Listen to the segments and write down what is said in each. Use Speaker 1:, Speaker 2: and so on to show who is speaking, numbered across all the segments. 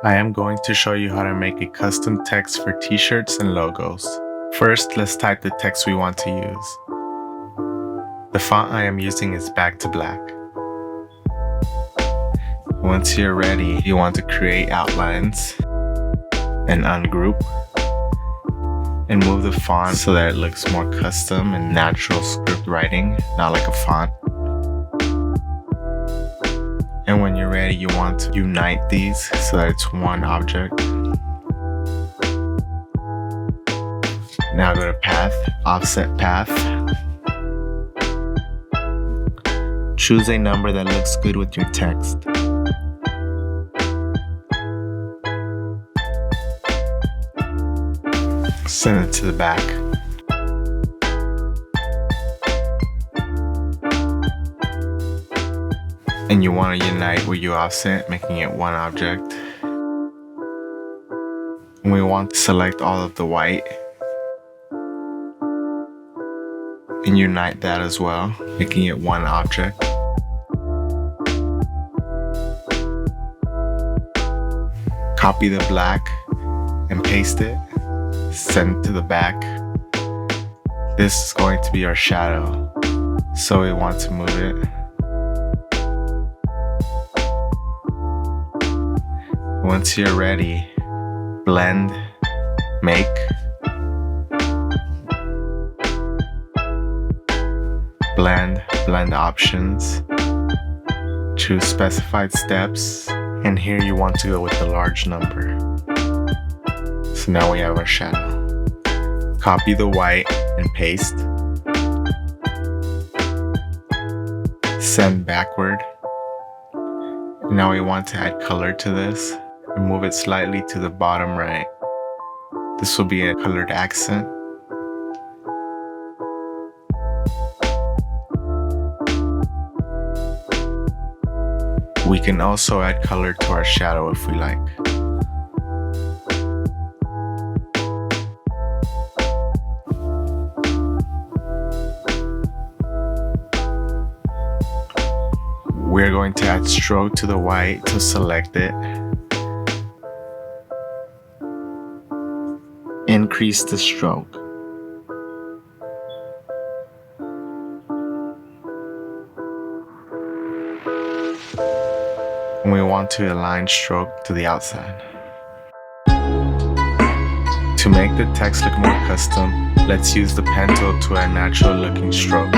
Speaker 1: I am going to show you how to make a custom text for t-shirts and logos. First, let's type the text we want to use. The font I am using is back to black. Once you're ready, you want to create outlines and ungroup and move the font so that it looks more custom and natural script writing, not like a font. And when you're ready, you want to unite these so that it's one object. Now go to Path, Offset Path. Choose a number that looks good with your text. Send it to the back. And you want to unite where you offset, making it one object. And we want to select all of the white and unite that as well, making it one object. Copy the black and paste it. Send it to the back. This is going to be our shadow, so we want to move it. Once you're ready, blend, make, blend options, choose specified steps, and here you want to go with the large number. So now we have our shadow. Copy the white and paste. Send backward. Now we want to add color to this and move it slightly to the bottom right. This will be a colored accent. We can also add color to our shadow if we like. We're going to add stroke to the white to select it. Increase the stroke. And we want to align stroke to the outside. To make the text look more custom, let's use the pen tool to add natural looking strokes.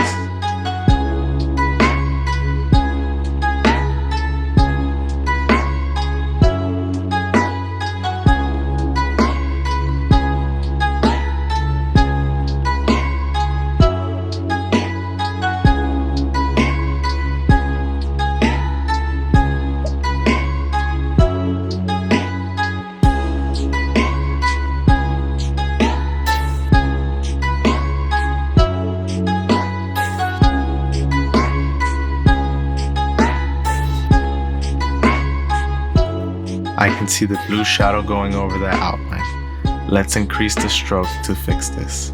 Speaker 1: I can see the blue shadow going over the outline. Let's increase the stroke to fix this.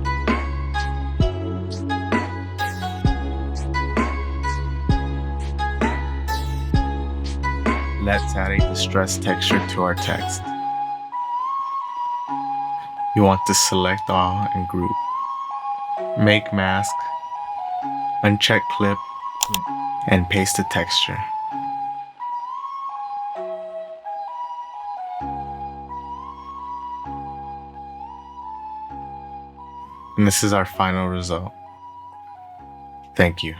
Speaker 1: Let's add a distress texture to our text. You want to select all and group. Make mask, uncheck clip, and paste the texture. And this is our final result. Thank you.